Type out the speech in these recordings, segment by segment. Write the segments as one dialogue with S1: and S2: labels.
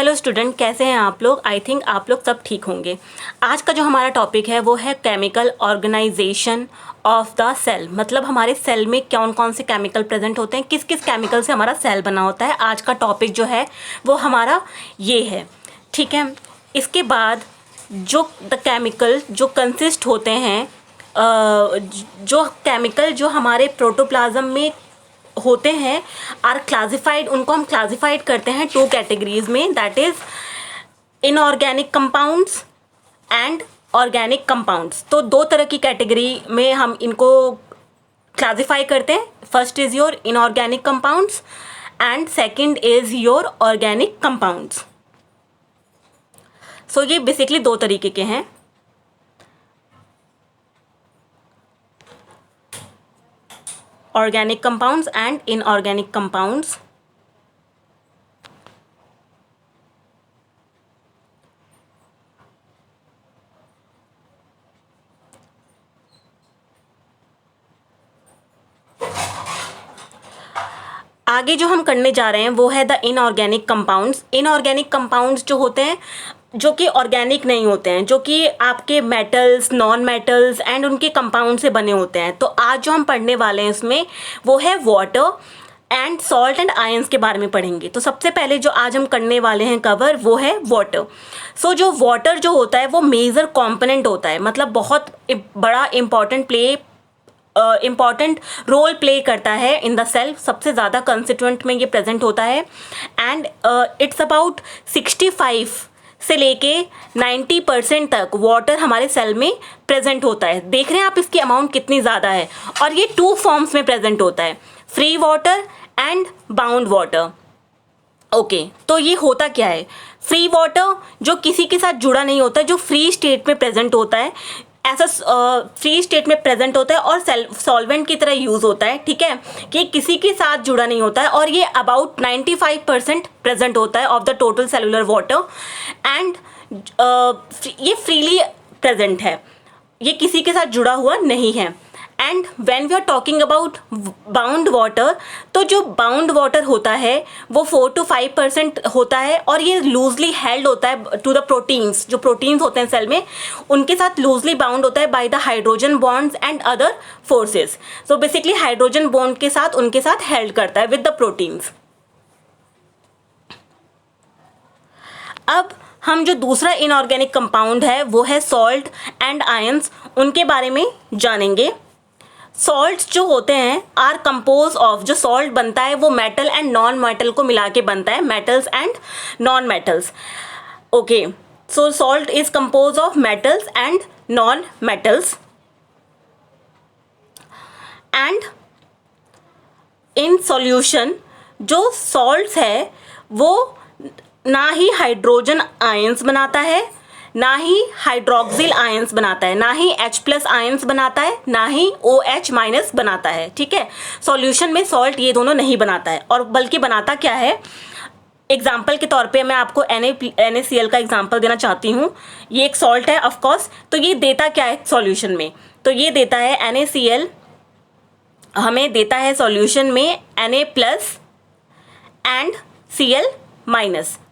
S1: Hello student, कैसे हैं आप लोग? आई थिंक आप लोग सब ठीक होंगे। आज का जो हमारा टॉपिक है वो है chemical organisation of the cell. मतलब हमारे सेल में कौन कौन से केमिकल प्रेजेंट होते हैं, किस किस केमिकल से हमारा सेल बना होता है। आज का टॉपिक जो है वो हमारा ये है, ठीक है। इसके बाद जो द केमिकल जो कंसिस्ट होते हैं, जो केमिकल जो हमारे प्रोटोप्लाज्म में होते हैं आर क्लासिफाइड, उनको हम क्लासिफाइड करते हैं टू कैटेगरीज में, that is inorganic compounds and organic compounds. तो दो तरह की कैटेगरी में हम इनको क्लासिफाई करते हैं। First is your inorganic compounds and second is your organic compounds. So ये बेसिकली दो तरीके के हैं। Organic compounds and inorganic compounds. आगे जो हम करने जा रहे हैं वो है the inorganic compounds. Inorganic compounds जो होते हैं, जो कि ऑर्गेनिक नहीं होते हैं, जो कि आपके मेटल्स, नॉन मेटल्स एंड उनके कंपाउंड से बने होते हैं। तो आज जो हम पढ़ने वाले हैं इसमें वो है water and salt and ions के बारे में पढ़ेंगे। तो सबसे पहले जो आज हम करने वाले हैं कवर वो है वाटर। सो जो वाटर जो होता है वो मेजर कंपोनेंट होता है, मतलब बहुत बड़ा इम्पॉर्टेंट रोल प्ले करता है इन द सेल। सबसे ज़्यादा कंस्टिट्यूएंट में ये प्रेजेंट होता है एंड इट्स अबाउट 65 से लेके 90% तक वाटर हमारे सेल में प्रेजेंट होता है। देख रहे हैं आप इसकी अमाउंट कितनी ज़्यादा है। और ये टू फॉर्म्स में प्रेजेंट होता है, free water and bound water. Okay, तो ये होता क्या है? फ्री वाटर जो किसी के साथ जुड़ा नहीं होता है, जो फ्री स्टेट में प्रेजेंट होता है, ऐसा फ्री स्टेट में प्रेजेंट होता है और सॉल्वेंट की तरह यूज़ होता है, ठीक है, कि किसी के साथ जुड़ा नहीं होता है। और ये अबाउट 95% प्रेजेंट होता है of the total cellular water and ये फ्रीली प्रेजेंट है, ये किसी के साथ जुड़ा हुआ नहीं है। And when we are talking about bound water, तो जो बाउंड वाटर होता है वो 4 to 5% होता है और ये लूजली हेल्ड होता है टू द प्रोटीन्स। जो प्रोटीन्स होते हैं सेल में उनके साथ लूजली बाउंड होता है by the hydrogen bonds and other forces. So basically hydrogen bond के साथ उनके साथ हेल्ड करता है विद द प्रोटीन्स। अब हम जो दूसरा इनऑर्गेनिक कंपाउंड है वो है सॉल्ट एंड आयंस, उनके बारे में जानेंगे। सॉल्ट्स जो होते हैं आर कंपोज ऑफ, जो सॉल्ट बनता है वो मेटल एंड नॉन मेटल को मिला के बनता है, metals and non metals. Okay, so salt is compose of metals and non metals and in solution जो सॉल्ट्स है वो ना ही हाइड्रोजन आयंस बनाता है, ना ही हाइड्रोक्सिल आयंस बनाता है, ना ही H+ आयंस बनाता है, ना ही OH- बनाता है, ठीक है। सॉल्यूशन में सॉल्ट ये दोनों नहीं बनाता है, और बल्कि बनाता क्या है, एग्जाम्पल के तौर पे मैं आपको NaCl का एग्जाम्पल देना चाहती हूँ। ये एक सॉल्ट है ऑफ कोर्स, तो ये देता क्या है सॉल्यूशन में? तो ये देता है NaCl, हमें देता है सॉल्यूशन में Na+ एंड Cl-।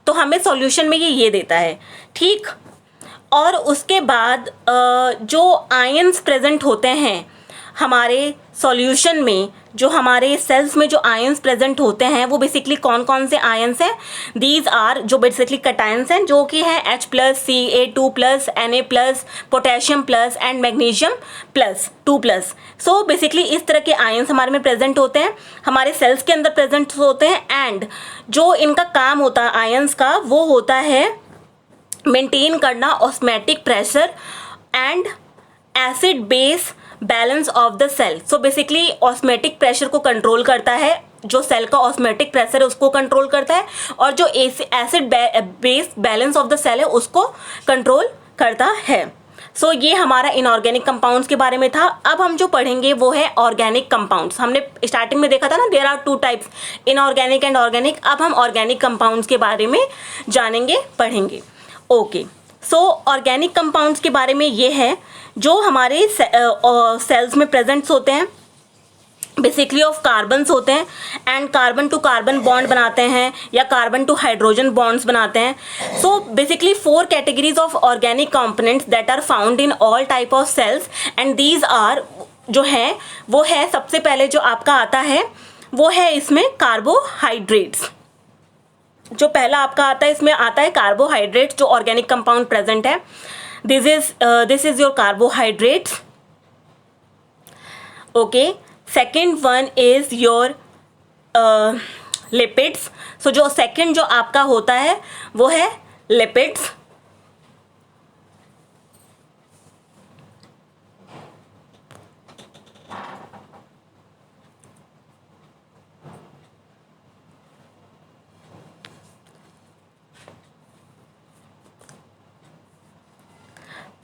S1: तो हमें सॉल्यूशन में ये देता है, ठीक। और उसके बाद जो आयंस प्रेजेंट होते हैं हमारे सॉल्यूशन में, जो हमारे सेल्स में जो आयंस प्रेजेंट होते हैं वो बेसिकली कौन कौन से आयंस हैं? दीज आर, जो बेसिकली कटायंस हैं, जो कि हैं H+, Ca2+, Na+, potassium plus and magnesium plus 2+। So basically इस तरह के आयंस हमारे में प्रेजेंट होते हैं, हमारे सेल्स के अंदर प्रेजेंट होते हैं। एंड जो इनका काम होता है आयंस का, वो होता है मेंटेन करना osmotic pressure and acid base balance of the cell. So basically osmotic pressure को कंट्रोल करता है, जो सेल का ऑस्मेटिक प्रेशर है उसको कंट्रोल करता है, और जो acid base balance of the cell है उसको कंट्रोल करता है। सो ये हमारा इनऑर्गेनिक कंपाउंड्स के बारे में था। अब हम जो पढ़ेंगे वो है ऑर्गेनिक कंपाउंड्स। हमने स्टार्टिंग में देखा था ना, there are 2 types, inorganic and organic. अब हम ऑर्गेनिक कंपाउंड्स के बारे में जानेंगे, पढ़ेंगे। ओके, सो ऑर्गेनिक कंपाउंड्स के बारे में ये है जो हमारे सेल्स में प्रेजेंट्स होते हैं। बेसिकली ऑफ कार्बन्स होते हैं and carbon to carbon bond बनाते हैं या कार्बन टू हाइड्रोजन बॉन्ड्स बनाते हैं. So basically 4 categories of organic components that are found in all type of cells and these are जो है वो है, सबसे पहले जो आपका आता है वो है इसमें कार्बोहाइड्रेट्स. जो पहला आपका आता है इसमें आता है कार्बोहाइड्रेट्स, जो ऑर्गेनिक कंपाउंड प्रेजेंट है. This is your carbohydrates. Okay, second one is your lipids. So जो सेकेंड जो आपका होता है वो है लिपिड्स.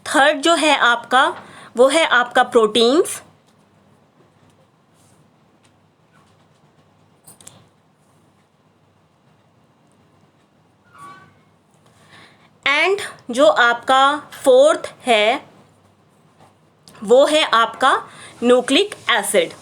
S1: थर्ड जो है आपका वो है आपका प्रोटीन्स. एंड जो आपका फोर्थ है वो है आपका न्यूक्लिक एसिड.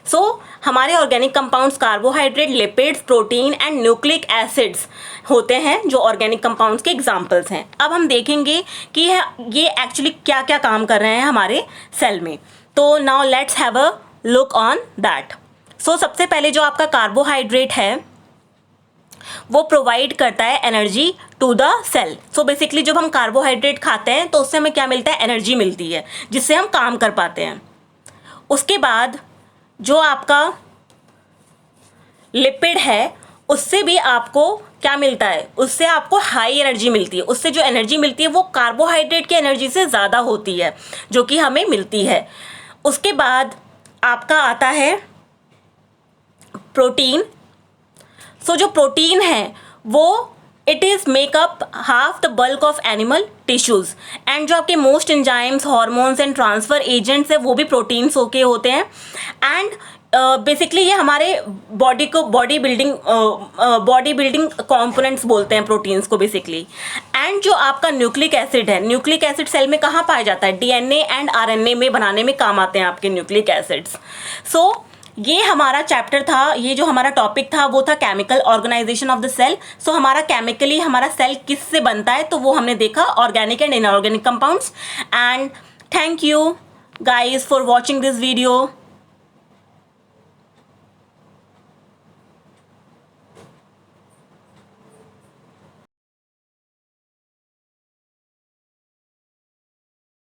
S1: सो हमारे organic compounds carbohydrate, lipids, protein and nucleic acids होते हैं जो ऑर्गेनिक कंपाउंड्स के एग्जाम्पल्स हैं. अब हम देखेंगे कि ये एक्चुअली क्या क्या काम कर रहे हैं हमारे सेल में. तो now let's have a look on that. So सबसे पहले जो आपका कार्बोहाइड्रेट है वो प्रोवाइड करता है energy to the cell. So basically जब हम कार्बोहाइड्रेट खाते हैं तो उससे हमें क्या मिलता है, एनर्जी मिलती है जिससे हम काम कर पाते हैं. उसके बाद जो आपका लिपिड है उससे भी आपको क्या मिलता है, उससे आपको हाई एनर्जी मिलती है. उससे जो एनर्जी मिलती है वो कार्बोहाइड्रेट की एनर्जी से ज़्यादा होती है जो कि हमें मिलती है. उसके बाद आपका आता है प्रोटीन. सो जो प्रोटीन है वो it is makeup half the bulk of animal tissues and जो आपके most enzymes, hormones and transfer agents है वो भी प्रोटीन्स होके होते हैं. एंड बेसिकली ये हमारे बॉडी को बॉडी बिल्डिंग कंपोनेंट्स बोलते हैं प्रोटीन्स को बेसिकली. एंड जो आपका न्यूक्लिक एसिड है, न्यूक्लिक एसिड सेल में कहाँ पाया जाता है, डीएनए एंड आरएनए में बनाने में काम आते हैं आपके न्यूक्लिक एसिड्स. सो ये हमारा चैप्टर था, ये जो हमारा टॉपिक था वो था chemical organisation of the cell. So हमारा केमिकली हमारा सेल किससे बनता है तो वो हमने देखा, organic and inorganic compounds. And thank you guys for watching this video.